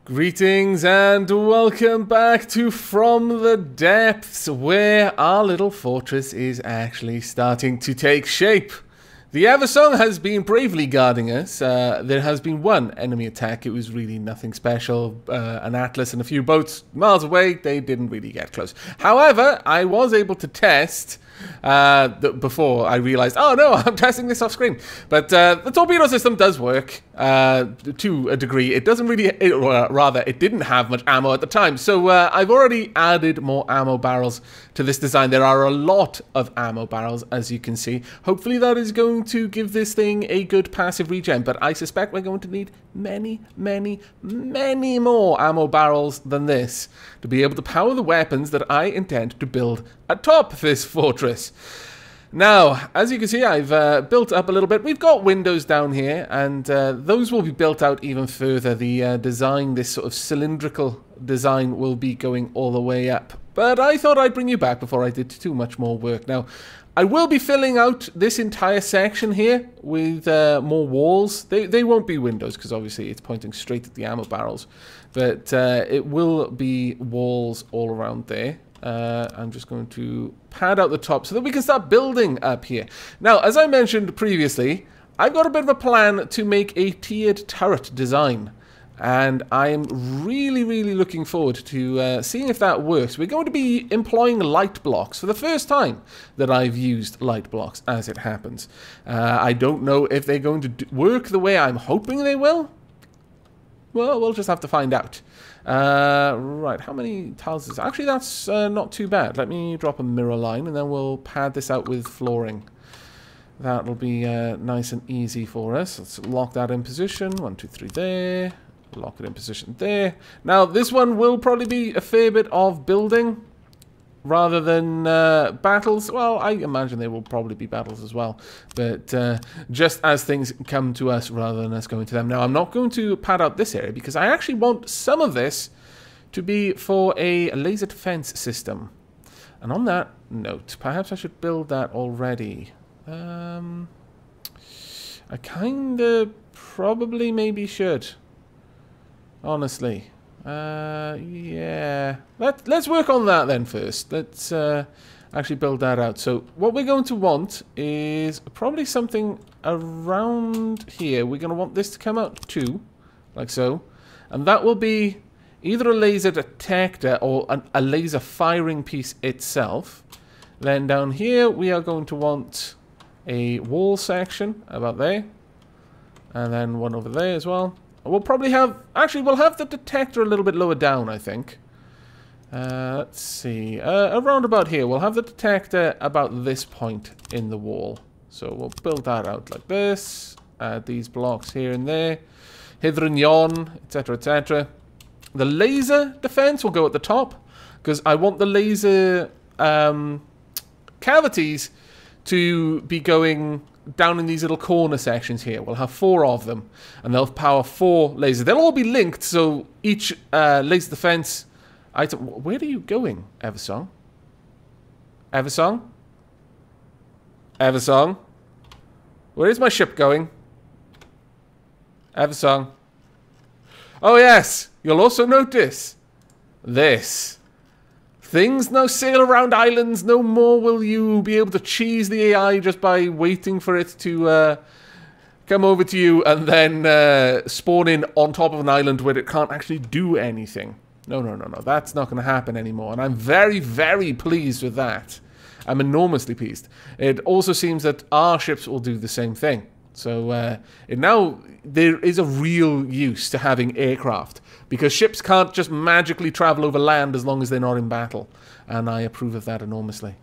Greetings and welcome back to From the Depths, where our little fortress is actually starting to take shape. The Aavak has been bravely guarding us. There has been one enemy attack. It was really nothing special. An Atlas and a few boats miles away. They didn't really get close. However, I was able to test before I realized, oh no, I'm testing this off screen. But the torpedo system does work to a degree. It doesn't really, rather, it didn't have much ammo at the time. So I've already added more ammo barrels to this design. There are a lot of ammo barrels, as you can see. Hopefully that is going to give this thing a good passive regen, but I suspect we're going to need many, many, many more ammo barrels than this to be able to power the weapons that I intend to build atop this fortress. Now, as you can see, I've built up a little bit. We've got windows down here, and those will be built out even further. The design, this sort of cylindrical design, will be going all the way up. But I thought I'd bring you back before I did too much more work. Now, I will be filling out this entire section here with more walls. They won't be windows, because obviously it's pointing straight at the ammo barrels. But it will be walls all around there. I'm just going to pad out the top so that we can start building up here. Now, as I mentioned previously, I've got a bit of a plan to make a tiered turret design. And I'm really, really looking forward to seeing if that works. We're going to be employing light blocks for the first time that I've used light blocks, as it happens. I don't know if they're going to work the way I'm hoping they will. Well, we'll just have to find out. Right, how many tiles is that? Actually, that's not too bad. Let me drop a mirror line, and then we'll pad this out with flooring. That'll be nice and easy for us. Let's lock that in position. 1, 2, 3 there. Lock it in position there. Now, this one will probably be a fair bit of building rather than battles. Well, I imagine there will probably be battles as well. But just as things come to us rather than us going to them. Now, I'm not going to pad out this area because I actually want some of this to be for a laser defense system. And on that note, perhaps I should build that already. I kind of probably maybe should. Honestly. Yeah. Let's work on that then first. Let's actually build that out. So what we're going to want is probably something around here. We're going to want this to come out too, like so. And that will be either a laser detector or a laser firing piece itself. Then down here we are going to want a wall section about there. And then one over there as well. We'll probably have... Actually, we'll have the detector a little bit lower down, I think. Let's see. Around about here. We'll have the detector about this point in the wall. So we'll build that out like this. Add these blocks here and there. Hither and yon, etc., etc. The laser defense will go at the top. Because I want the laser cavities to be going down in these little corner sections here. We'll have 4 of them, and they'll power 4 lasers. They'll all be linked, so each laser defense item... Where are you going, Aavak? Aavak? Aavak? Where is my ship going? Aavak? Oh yes! You'll also notice this. Things now sail around islands. No more will you be able to cheese the AI just by waiting for it to come over to you and then spawn in on top of an island where it can't actually do anything. No, no, no, no. That's not going to happen anymore. And I'm very, very pleased with that. I'm enormously pleased. It also seems that our ships will do the same thing. So now there is a real use to having aircraft. Because ships can't just magically travel over land as long as they're not in battle. And I approve of that enormously.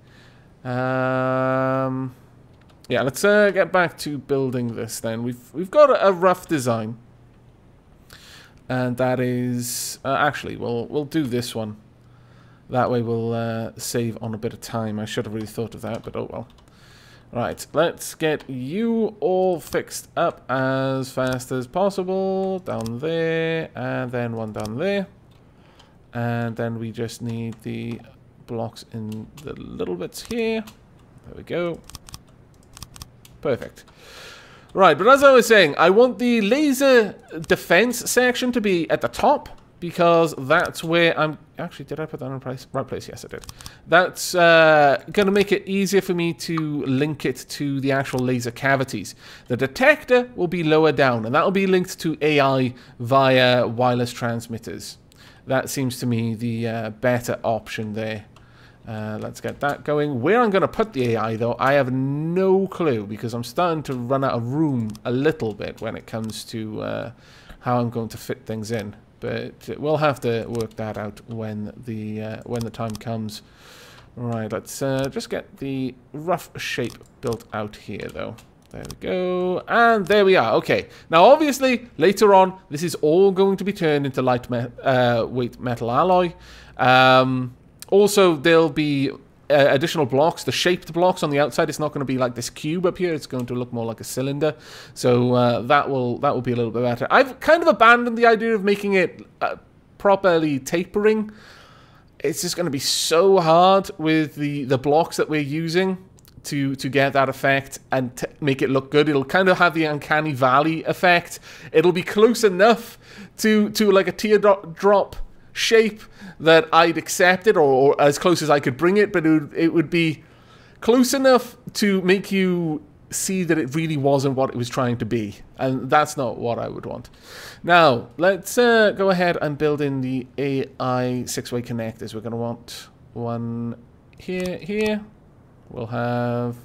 Yeah, let's get back to building this then. We've got a rough design. And that is... actually, we'll do this one. That way we'll save on a bit of time. I should have really thought of that, but oh well. Right, let's get you all fixed up as fast as possible. Down there, and then one down there. And then we just need the blocks in the little bits here. There we go. Perfect. Right, but as I was saying, I want the laser defense section to be at the top. because that's where I'm... Actually, did I put that in the right place? Yes, I did. That's going to make it easier for me to link it to the actual laser cavities. The detector will be lower down, and that will be linked to AI via wireless transmitters. That seems to me the better option there. Let's get that going. Where I'm going to put the AI, though, I have no clue, because I'm starting to run out of room a little bit when it comes to how I'm going to fit things in. But we'll have to work that out when the time comes. Right, let's just get the rough shape built out here, though. There we go. And there we are. Okay. Now, obviously, later on, this is all going to be turned into lightweight metal alloy. Also, there'll be additional blocks, the shaped blocks on the outside. It's not going to be like this cube up here. It's going to look more like a cylinder. So that will be a little bit better. I've kind of abandoned the idea of making it properly tapering. It's just going to be so hard with the blocks that we're using to get that effect and make it look good. It'll kind of have the uncanny valley effect. It'll be close enough to like a teardrop shape that I'd accept it, or as close as I could bring it, but it would be close enough to make you see that it really wasn't what it was trying to be, and that's not what I would want. Now, let's go ahead and build in the AI 6-way connectors. We're going to want one here. We'll have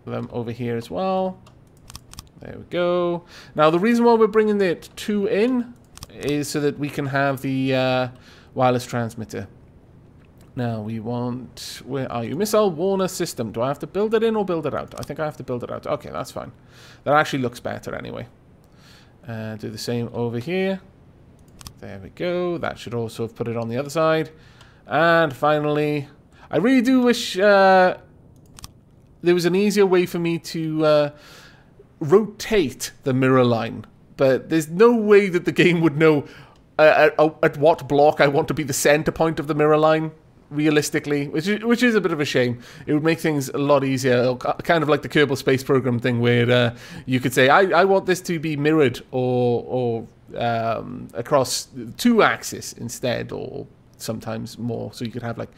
them over here as well. There we go. Now, the reason why we're bringing the 2 in is so that we can have the wireless transmitter. Now we want... Where are you? Missile warner system. Do I have to build it in or build it out? I think I have to build it out. Okay, that's fine. That actually looks better anyway. Do the same over here. There we go. That should also have put it on the other side. And finally, I really do wish there was an easier way for me to rotate the mirror line. But there's no way that the game would know at what block I want to be the center point of the mirror line, realistically, which is a bit of a shame. It would make things a lot easier, kind of like the Kerbal Space Program thing, where you could say, I want this to be mirrored or across 2 axes instead, or sometimes more, so you could have like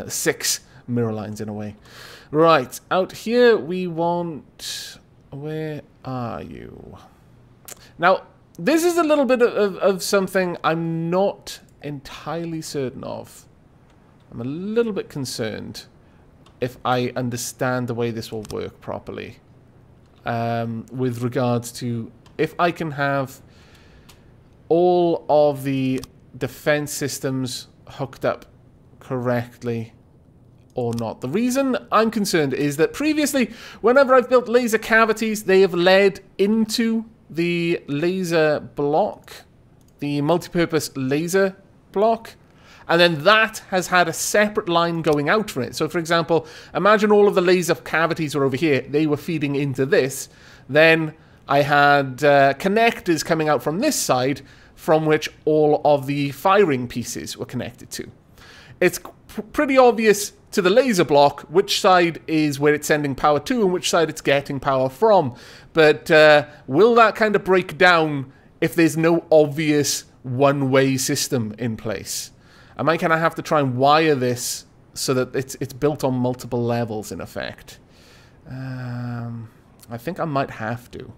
6 mirror lines in a way. Right, out here we want... Where are you? Now, this is a little bit of something I'm not entirely certain of. I'm a little bit concerned if I understand the way this will work properly. With regards to if I can have all of the defense systems hooked up correctly or not. The reason I'm concerned is that previously, whenever I've built laser cavities, they have led into the laser block, the multi-purpose laser block, and then that has had a separate line going out from it. So, for example, imagine all of the laser cavities were over here. They were feeding into this. Then I had connectors coming out from this side, from which all of the firing pieces were connected to. It's pretty obvious to the laser block which side is where it's sending power to and which side it's getting power from. But will that kind of break down if there's no obvious one-way system in place? I might kind of have to try and wire this so that it's built on multiple levels, in effect. I think I might have to.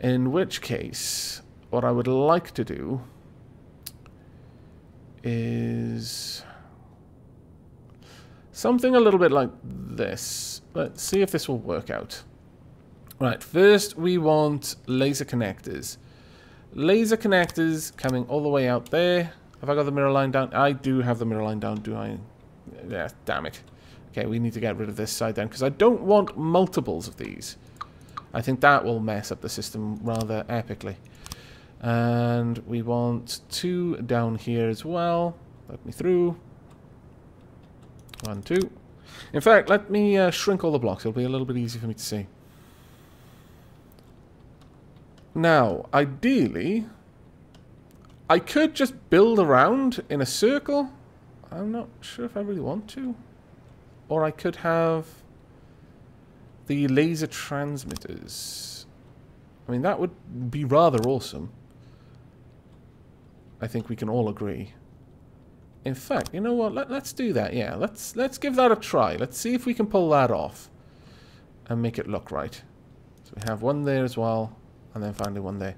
In which case, what I would like to do is something a little bit like this. Let's see if this will work out. Right, first we want laser connectors. Laser connectors coming all the way out there. Have I got the mirror line down? I do have the mirror line down, do I? Yeah, damn it. Okay, we need to get rid of this side then, because I don't want multiples of these. I think that will mess up the system rather epically. And we want 2 down here as well. Let me through. 1, 2. In fact, let me shrink all the blocks. It'll be a little bit easier for me to see. Now, ideally, I could just build around in a circle. I'm not sure if I really want to. Or I could have the laser transmitters. I mean, that would be rather awesome. I think we can all agree. In fact, you know what? Let's do that. Yeah, let's give that a try. Let's see if we can pull that off and make it look right. So we have one there as well, and then finally one there.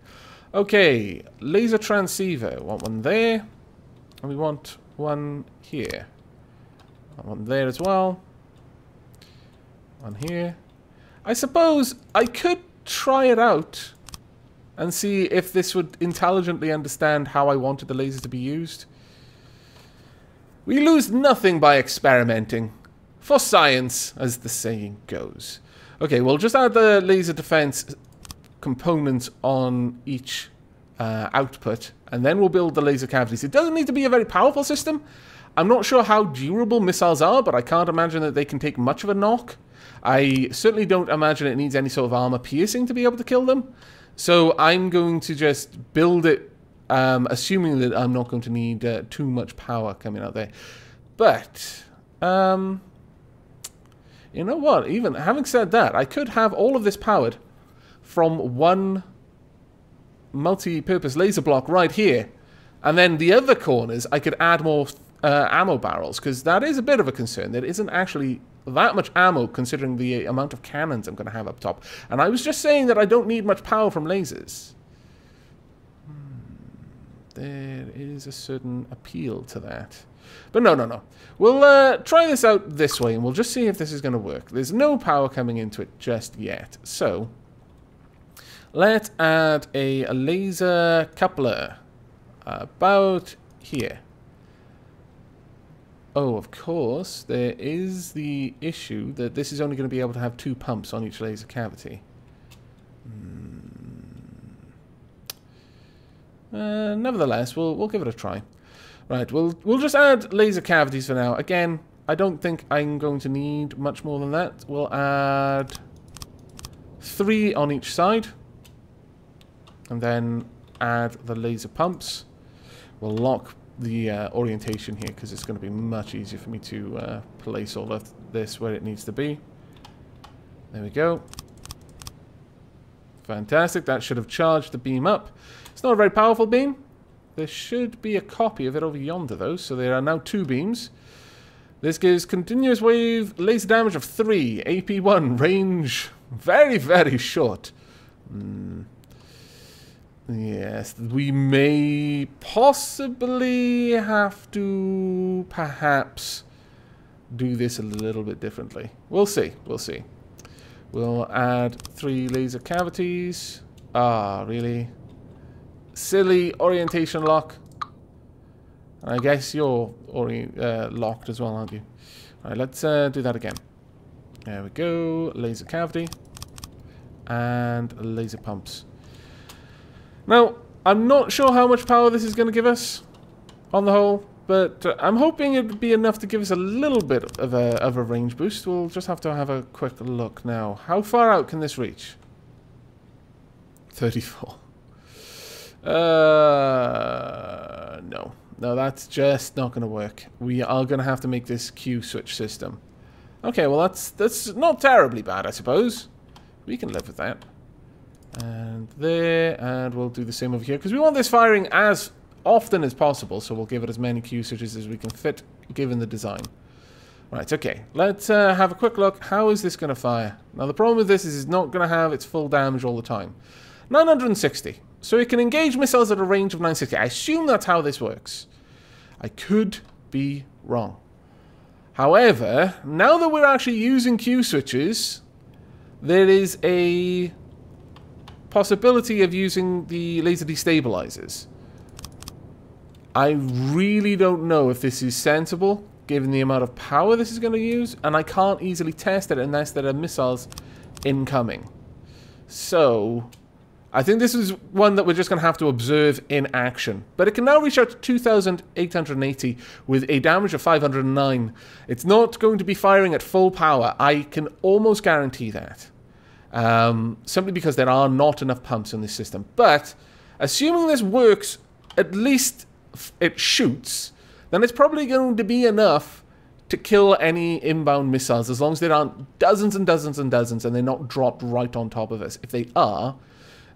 Okay, laser transceiver. We want one there, and we want one here. One there as well. One here. I suppose I could try it out and see if this would intelligently understand how I wanted the lasers to be used. We lose nothing by experimenting. For science, as the saying goes. Okay, we'll just add the laser defense components on each output, and then we'll build the laser cavities. It doesn't need to be a very powerful system. I'm not sure how durable missiles are, but I can't imagine that they can take much of a knock. I certainly don't imagine it needs any sort of armor piercing to be able to kill them. So I'm going to just build it, assuming that I'm not going to need too much power coming out there. But, you know what? Even having said that, I could have all of this powered from one multi-purpose laser block right here. And then the other corners, I could add more ammo barrels, because that is a bit of a concern. There isn't actually that much ammo considering the amount of cannons I'm going to have up top. And I was just saying that I don't need much power from lasers. There is a certain appeal to that. But no. We'll try this out this way, and we'll just see if this is going to work. There's no power coming into it just yet. So, let's add a laser coupler about here. Oh, of course, there is the issue that this is only going to be able to have 2 pumps on each laser cavity. Nevertheless, we'll give it a try. Right, we'll just add laser cavities for now. Again, I don't think I'm going to need much more than that. We'll add 3 on each side, and then add the laser pumps. We'll lock the orientation here because it's going to be much easier for me to place all of this where it needs to be. There we go. Fantastic. That should have charged the beam up. It's not a very powerful beam. There should be a copy of it over yonder though, so there are now 2 beams. This gives continuous wave laser damage of 3, AP1, range very, very short. Yes, we may possibly have to perhaps do this a little bit differently. We'll see, we'll see. We'll add 3 laser cavities. Ah, really? Silly orientation lock. I guess you're locked as well, aren't you? Alright, let's do that again. There we go. Laser cavity. And laser pumps. Now, I'm not sure how much power this is going to give us on the whole, but I'm hoping it would be enough to give us a little bit of a range boost. We'll just have to have a quick look now. How far out can this reach? 34. No. No, that's just not going to work. We are going to have to make this Q switch system. Okay, well, that's not terribly bad, I suppose. We can live with that. And there, and we'll do the same over here, because we want this firing as often as possible, so we'll give it as many Q switches as we can fit, given the design. Right, okay, let's have a quick look. How is this going to fire? Now, the problem with this is it's not going to have its full damage all the time. 960. So it can engage missiles at a range of 960. I assume that's how this works. I could be wrong. However, now that we're actually using Q switches, there is a possibility of using the laser destabilizers. I really don't know if this is sensible, given the amount of power this is going to use, and I can't easily test it unless there are missiles incoming. So, I think this is one that we're just going to have to observe in action. But it can now reach out to 2,880 with a damage of 509. It's not going to be firing at full power. I can almost guarantee that. Simply because there are not enough pumps in this system. But, assuming this works, at least it shoots, then it's probably going to be enough to kill any inbound missiles, as long as there aren't dozens and dozens and dozens and they're not dropped right on top of us. If they are,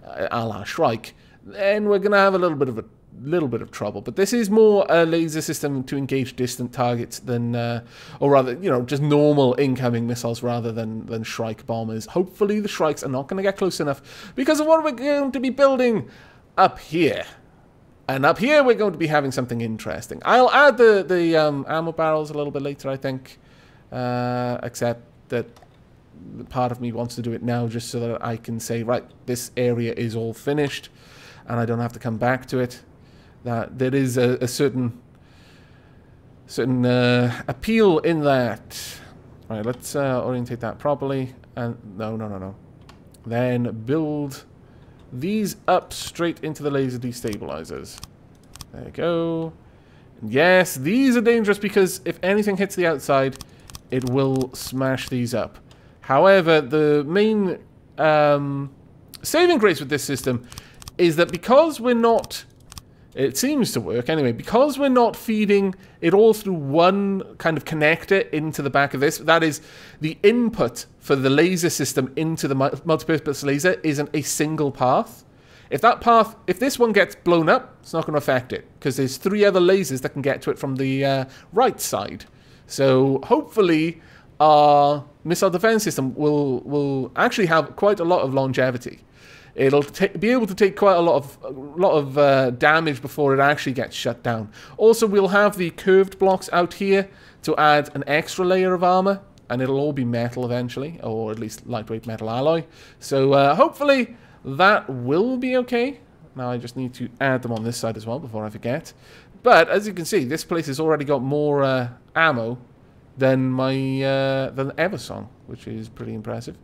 a la Shrike, then we're going to have a little bit of a little bit of trouble. But this is more a laser system to engage distant targets than, or rather, you know, just normal incoming missiles rather than Shrike bombers. Hopefully the Shrikes are not going to get close enough because of what we're going to be building up here. And up here we're going to be having something interesting. I'll add the ammo barrels a little bit later, I think. Except that part of me wants to do it now just so that I can say, right, this area is all finished and I don't have to come back to it. That there is a certain appeal in that. All right, let's orientate that properly. And no. Then build these up straight into the laser destabilizers. There you go. And yes, these are dangerous because if anything hits the outside, it will smash these up. However, the main saving grace with this system is that because we're not... It seems to work anyway. Because we're not feeding it all through one kind of connector into the back of this, that is, the input for the laser system into the multipurpose laser isn't a single path. If that path, if this one gets blown up, it's not going to affect it because there's 3 other lasers that can get to it from the right side. So hopefully our missile defense system will actually have quite a lot of longevity. It'll be able to take quite a lot of damage before it actually gets shut down. Also, we'll have the curved blocks out here to add an extra layer of armor, and it'll all be metal eventually, or at least lightweight metal alloy. So hopefully that will be okay. Now I just need to add them on this side as well before I forget. But as you can see, this place has already got more ammo than my than Eversong, which is pretty impressive.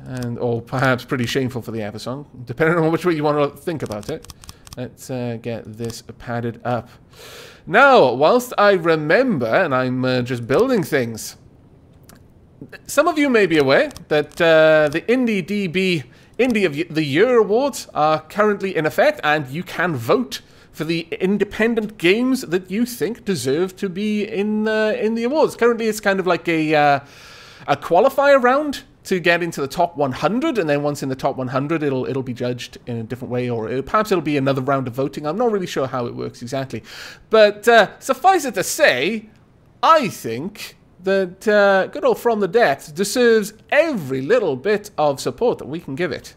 And or perhaps pretty shameful for the Aavak, depending on which way you want to think about it. Let's get this padded up. Now, whilst I remember, and I'm just building things, some of you may be aware that the IndieDB Indie of the Year awards are currently in effect, and you can vote for the independent games that you think deserve to be in the awards. Currently, it's kind of like a qualifier round to get into the top 100, and then once in the top 100, it'll be judged in a different way, or perhaps it'll be another round of voting. I'm not really sure how it works exactly, but suffice it to say, I think that good old From the Depths deserves every little bit of support that we can give it.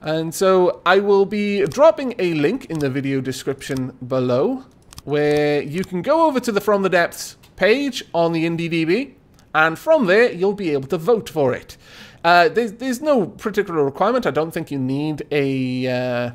And so I will be dropping a link in the video description below where you can go over to the From the Depths page on the IndieDB, and from there you'll be able to vote for it. There's no particular requirement. I don't think you need a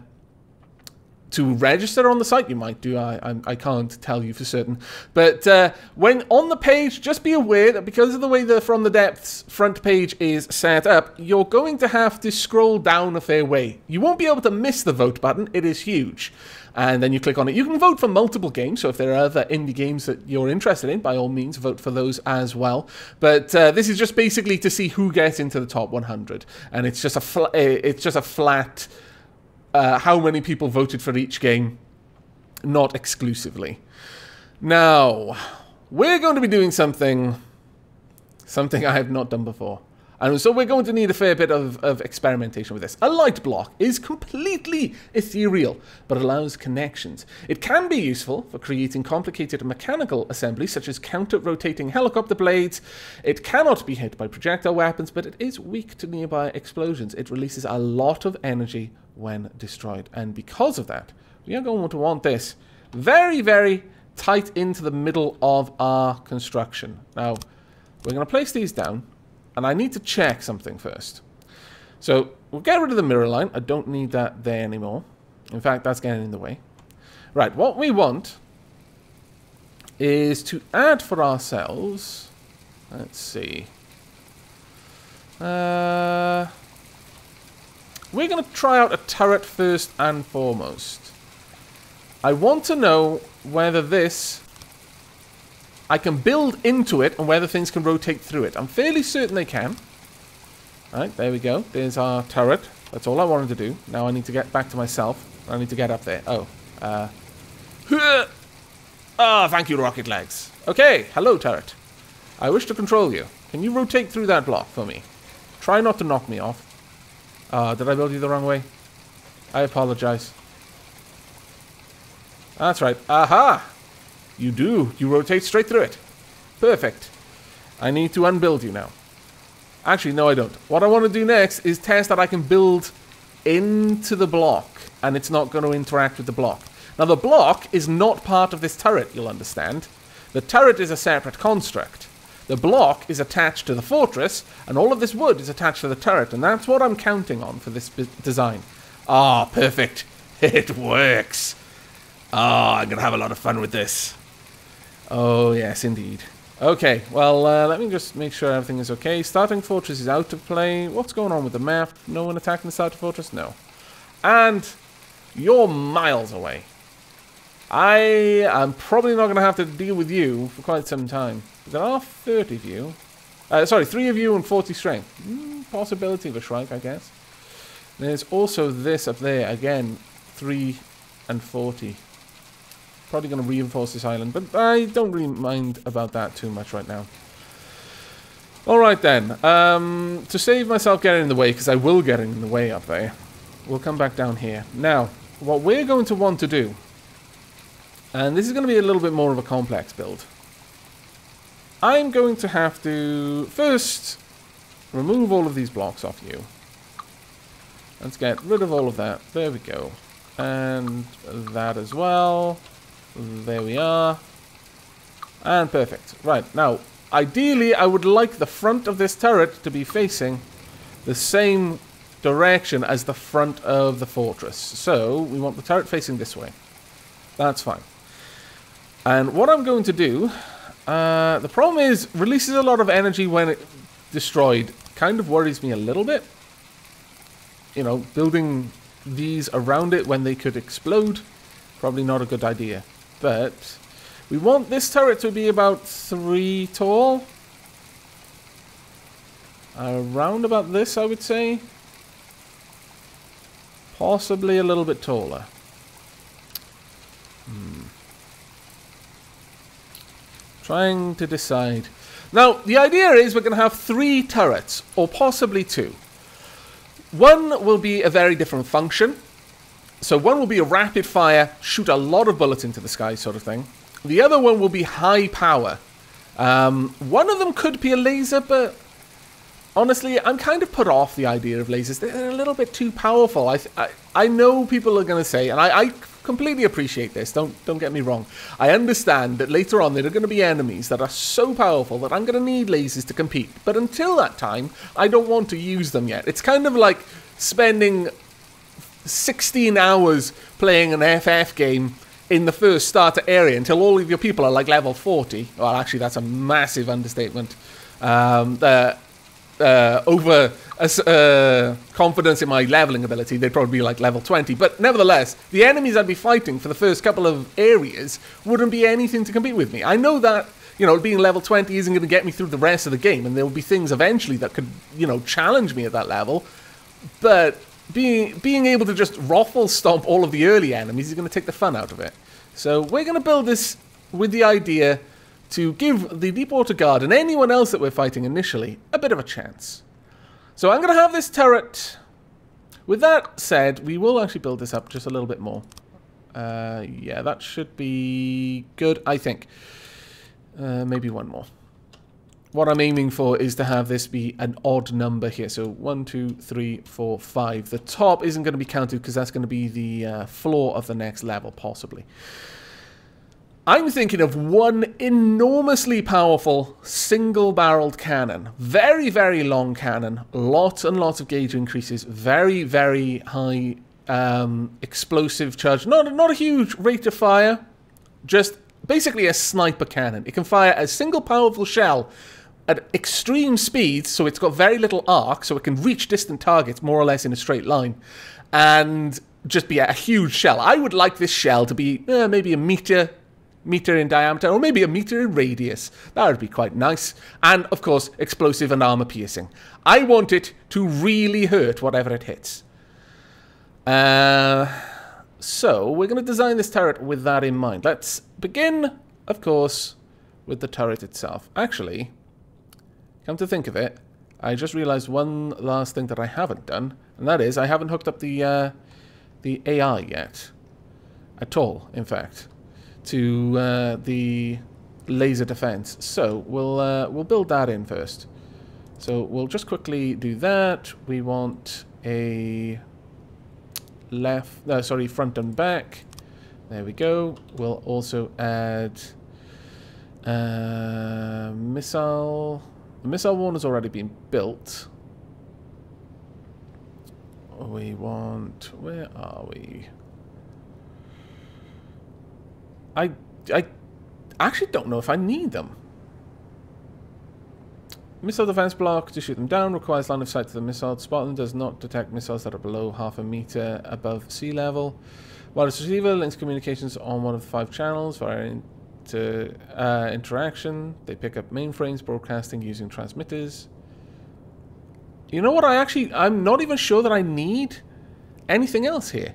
to register on the site. You might do. I can't tell you for certain. But when on the page, just be aware that because of the way the From the Depths front page is set up, you're going to have to scroll down a fair way. You won't be able to miss the vote button. It is huge. And then you click on it. You can vote for multiple games, so if there are other indie games that you're interested in, by all means, vote for those as well. But this is just basically to see who gets into the top 100. And it's just a flat... how many people voted for each game, not exclusively. Now, we're going to be doing something I have not done before. And so we're going to need a fair bit of experimentation with this. A light block is completely ethereal, but allows connections. It can be useful for creating complicated mechanical assemblies, such as counter-rotating helicopter blades. It cannot be hit by projectile weapons, but it is weak to nearby explosions. It releases a lot of energy when destroyed. And because of that, we are going to want this very, very tight into the middle of our construction. Now, we're going to place these down. And I need to check something first. So, we'll get rid of the mirror line. I don't need that there anymore. In fact, that's getting in the way. Right, what we want is to add for ourselves... Let's see. We're going to try out a turret first and foremost. I want to know whether this... I can build into it and whether things can rotate through it. I'm fairly certain they can. Alright, there we go. There's our turret. That's all I wanted to do. Now I need to get back to myself. I need to get up there. Oh. Oh, thank you, rocket legs. Okay, hello, turret. I wish to control you. Can you rotate through that block for me? Try not to knock me off. Did I build you the wrong way? I apologize. That's right. Aha! You do. You rotate straight through it. Perfect. I need to unbuild you now. Actually, no, I don't. What I want to do next is test that I can build into the block, and it's not going to interact with the block. Now, the block is not part of this turret, you'll understand. The turret is a separate construct. The block is attached to the fortress, and all of this wood is attached to the turret, and that's what I'm counting on for this design. Ah, perfect. It works. Ah, I'm going to have a lot of fun with this. Oh, yes, indeed. Okay, well, let me just make sure everything is okay. Starting fortress is out of play. What's going on with the map? No one attacking the starting fortress? No. And you're miles away. I am probably not going to have to deal with you for quite some time. There are 30 of you. Sorry, 3 of you and 40 strength. Possibility of a shrike, I guess. There's also this up there. Again, 3 and 40. Probably going to reinforce this island, but I don't really mind about that too much right now. Alright then. To save myself getting in the way, because I will get in the way up there, we'll come back down here. Now, what we're going to want to do, and this is going to be a little bit more of a complex build. I'm going to have to first remove all of these blocks off you. Let's get rid of all of that. There we go. And that as well. There we are. And perfect. Right, now, ideally, I would like the front of this turret to be facing the same direction as the front of the fortress. So, we want the turret facing this way. That's fine. And what I'm going to do, the problem is, releases a lot of energy when it's destroyed. Kind of worries me a little bit. You know, building these around it when they could explode, probably not a good idea. But we want this turret to be about 3 tall. Around about this, I would say. Possibly a little bit taller. Trying to decide. Now, the idea is we're going to have 3 turrets, or possibly 2. One will be a very different function. So one will be a rapid fire, shoot a lot of bullets into the sky sort of thing. The other one will be high power. One of them could be a laser, but honestly, I'm kind of put off the idea of lasers. They're a little bit too powerful. I know people are going to say, and I completely appreciate this, don't get me wrong. I understand that later on there are going to be enemies that are so powerful that I'm going to need lasers to compete. But until that time, I don't want to use them yet. It's kind of like spending 16 hours playing an FF game in the first starter area until all of your people are like level 40. Well, actually, that's a massive understatement. Over confidence in my leveling ability, they'd probably be like level 20. But nevertheless, the enemies I'd be fighting for the first couple of areas wouldn't be anything to compete with me. I know that, you know, being level 20 isn't going to get me through the rest of the game, and there will be things eventually that could, you know, challenge me at that level. But being able to just ruffle stomp all of the early enemies is going to take the fun out of it. So we're going to build this with the idea to give the Deepwater Guard and anyone else that we're fighting initially a bit of a chance. So I'm going to have this turret. With that said, we will actually build this up just a little bit more. Yeah, that should be good, I think. Maybe one more. What I'm aiming for is to have this be an odd number here. So 1, 2, 3, 4, 5. The top isn't going to be counted because that's going to be the floor of the next level, possibly. I'm thinking of one enormously powerful single-barreled cannon. Very, very long cannon. Lots and lots of gauge increases. Very, very high explosive charge. Not a huge rate of fire. Just basically a sniper cannon. It can fire a single powerful shell at extreme speeds, so it's got very little arc, so it can reach distant targets more or less in a straight line. And just be a huge shell. I would like this shell to be maybe a meter in diameter, or maybe a meter in radius. That would be quite nice. And, of course, explosive and armor piercing. I want it to really hurt whatever it hits. So, we're going to design this turret with that in mind. Let's begin, of course, with the turret itself. Actually, come to think of it, I just realized one last thing that I haven't done, and that is I haven't hooked up the AI yet. At all, in fact. to the laser defense. So we'll build that in first. So we'll just quickly do that. We want a front and back. There we go. We'll also add missile. The missile one has already been built. We want... Where are we? I actually don't know if I need them. Missile defense block to shoot them down requires line of sight to the missile. Spot them does not detect missiles that are below half a meter above sea level. Wireless receiver links communications on one of the 5 channels via interaction. They pick up mainframes broadcasting using transmitters. You know what? I'm not even sure that I need anything else here.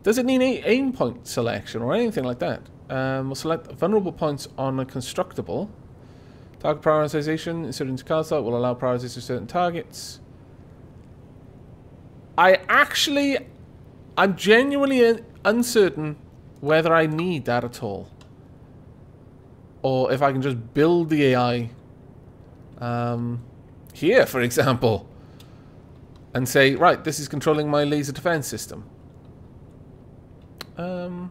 Does it need aim point selection or anything like that? We'll select vulnerable points on a constructible. Target prioritization inserted into card slot will allow prioritization to certain targets. I'm genuinely uncertain whether I need that at all. Or if I can just build the AI here, for example, and say, right, this is controlling my laser defense system. Because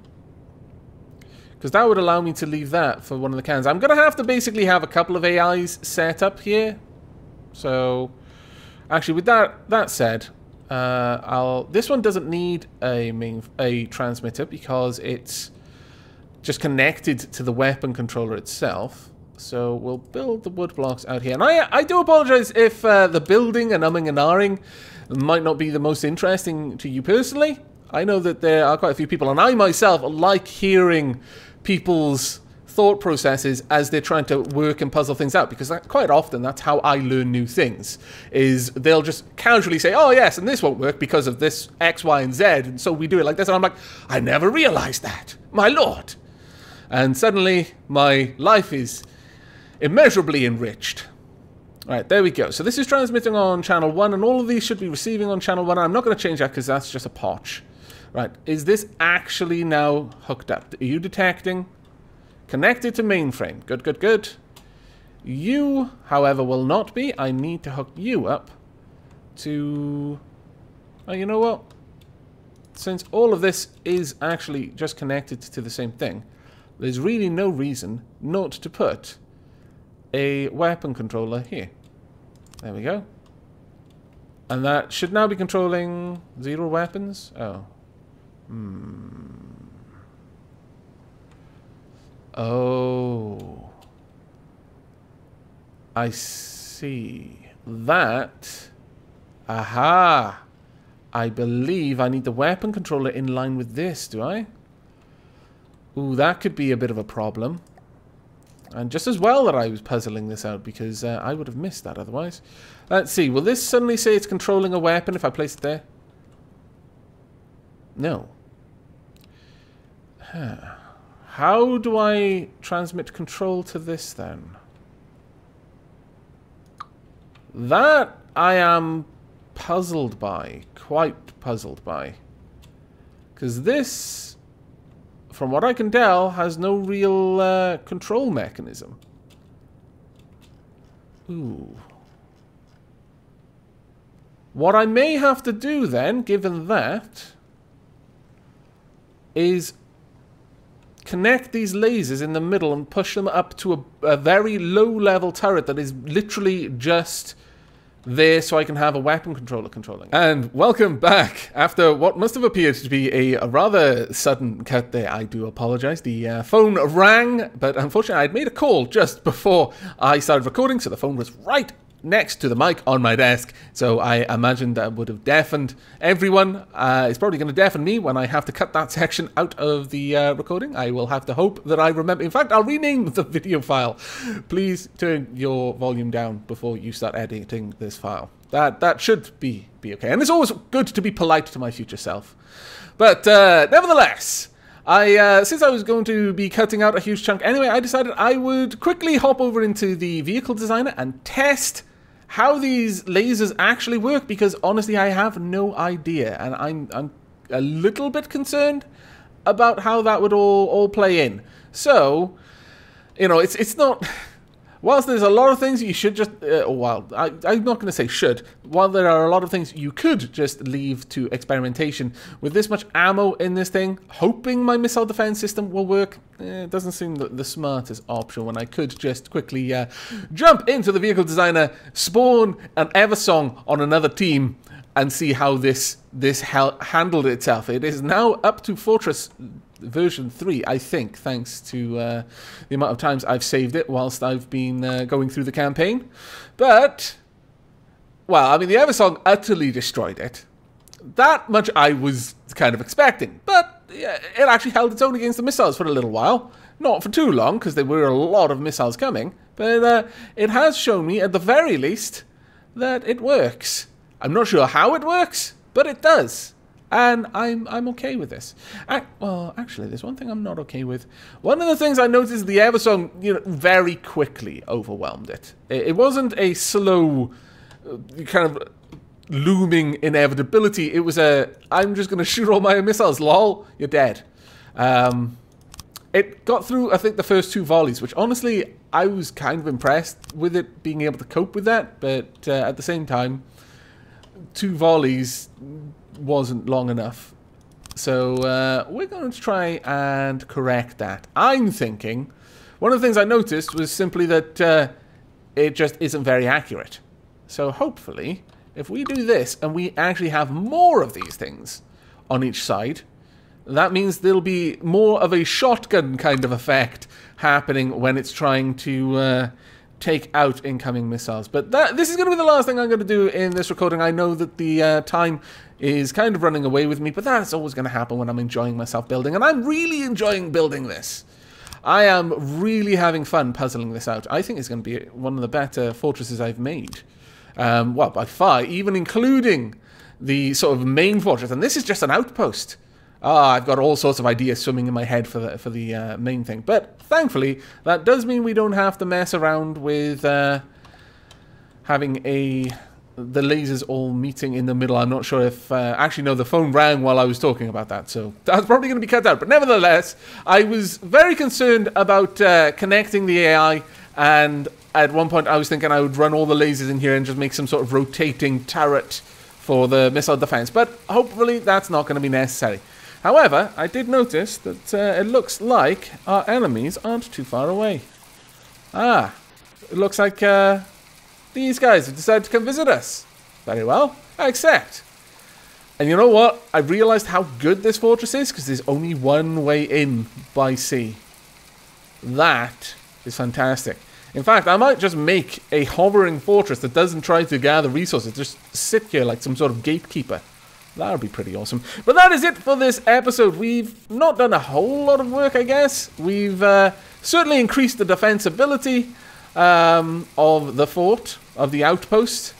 that would allow me to leave that for one of the cans. I'm going to have to basically have a couple of AIs set up here. So, actually, with that said, this one doesn't need a transmitter because it's just connected to the weapon controller itself. So we'll build the wood blocks out here. And I do apologize if the building and umming and ahhing might not be the most interesting to you personally. I know that there are quite a few people, and I myself like hearing people's thought processes as they're trying to work and puzzle things out, because quite often that's how I learn new things, is they'll just casually say, oh yes, and this won't work because of this X, Y, and Z, and so we do it like this, and I'm like, I never realized that, my lord. And suddenly my life is immeasurably enriched. Alright, there we go. So this is transmitting on channel 1, and all of these should be receiving on channel 1. I'm not going to change that because that's just a potch. Right, is this actually now hooked up? Are you detecting? Connected to mainframe. Good, good, good. You, however, will not be. I need to hook you up to... Oh, you know what? Since all of this is actually just connected to the same thing, there's really no reason not to put a weapon controller here. There we go. And that should now be controlling 0 weapons. Oh. Oh. I see. That. Aha. I believe I need the weapon controller in line with this, do I? Ooh, that could be a bit of a problem. And just as well that I was puzzling this out, because I would have missed that otherwise. Let's see. Will this suddenly say it's controlling a weapon if I place it there? No. Huh. How do I transmit control to this then? That I am puzzled by. Quite puzzled by. Because this, from what I can tell, has no real control mechanism. Ooh. What I may have to do then, given that, is connect these lasers in the middle and push them up to a very low-level turret that is literally just there so I can have a weapon controller controlling. And welcome back after what must have appeared to be a rather sudden cut there. I do apologize. The phone rang, but unfortunately I'd made a call just before I started recording, so the phone was right next to the mic on my desk, so I imagine that would have deafened everyone. It's probably going to deafen me when I have to cut that section out of the recording. I will have to hope that I remember. In fact, I'll rename the video file. Please turn your volume down before you start editing this file. That should be okay. And it's always good to be polite to my future self. But nevertheless, since I was going to be cutting out a huge chunk anyway, I decided I would quickly hop over into the vehicle designer and test how these lasers actually work, because honestly I have no idea, and I'm a little bit concerned about how that would all play in. So, you know, it's not... Whilst there's a lot of things you should just... I'm not going to say should. While there are a lot of things you could just leave to experimentation, with this much ammo in this thing, hoping my missile defense system will work, it doesn't seem the smartest option when I could just quickly jump into the vehicle designer, spawn an Eversong on another team, and see how this handled itself. It is now up to Fortress version 3, I think, thanks to the amount of times I've saved it whilst I've been going through the campaign. But, well, I mean, the Eversong utterly destroyed it. That much I was kind of expecting. But yeah, it actually held its own against the missiles for a little while. Not for too long, because there were a lot of missiles coming. But it has shown me, at the very least, that it works. I'm not sure how it works, but it does. And I'm okay with this. Well, actually, there's one thing I'm not okay with. One of the things I noticed, the Eversong, you know, very quickly overwhelmed it. It wasn't a slow, kind of looming inevitability. It was I'm just going to shoot all my missiles, lol, you're dead. It got through, I think, the first 2 volleys, which honestly, I was kind of impressed with it being able to cope with that. But at the same time, 2 volleys wasn't long enough. So we're going to try and correct that. I'm thinking, one of the things I noticed was simply that it just isn't very accurate. So hopefully, if we do this and we actually have more of these things on each side, that means there'll be more of a shotgun kind of effect happening when it's trying to take out incoming missiles. But this is going to be the last thing I'm going to do in this recording. I know that the time is kind of running away with me, but that's always going to happen when I'm enjoying myself building, and I'm really enjoying building this. I am really having fun puzzling this out. I think it's going to be one of the better fortresses I've made. Well, by far, even including the sort of main fortress, and this is just an outpost. I've got all sorts of ideas swimming in my head for the main thing. But thankfully, that does mean we don't have to mess around with having the lasers all meeting in the middle. I'm not sure if... actually, no, the phone rang while I was talking about that, so that's probably going to be cut out. But nevertheless, I was very concerned about connecting the AI, and at one point I was thinking I would run all the lasers in here and just make some sort of rotating turret for the missile defense. But hopefully that's not going to be necessary. However, I did notice that it looks like our enemies aren't too far away. It looks like these guys have decided to come visit us. Very well, I accept. And you know what? I realized how good this fortress is because there's only one way in by sea. That is fantastic. In fact, I might just make a hovering fortress that doesn't try to gather resources. Just sit here like some sort of gatekeeper. That would be pretty awesome. But that is it for this episode. We've not done a whole lot of work, I guess. We've certainly increased the defensibility of the fort, of the outpost.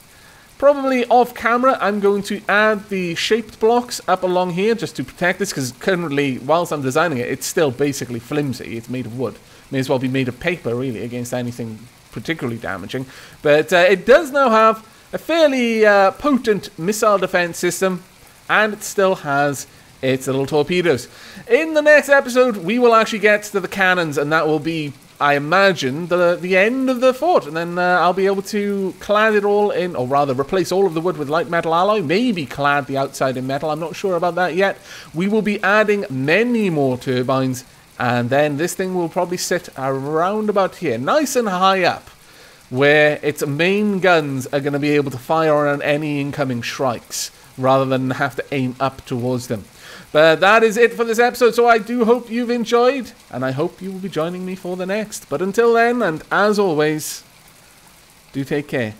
Probably off camera, I'm going to add the shaped blocks up along here just to protect this, because currently, whilst I'm designing it, it's still basically flimsy. It's made of wood. May as well be made of paper, really, against anything particularly damaging. But it does now have a fairly potent missile defense system, and it still has its little torpedoes. In the next episode, we will actually get to the cannons, and that will be, I imagine, the end of the fort. And then I'll be able to clad it all in, or rather replace all of the wood with light metal alloy, maybe clad the outside in metal. I'm not sure about that yet. We will be adding many more turbines, and then this thing will probably sit around about here, nice and high up, where its main guns are going to be able to fire on any incoming Shrikes, rather than have to aim up towards them. But that is it for this episode, so I do hope you've enjoyed, and I hope you will be joining me for the next. But until then, and as always, do take care.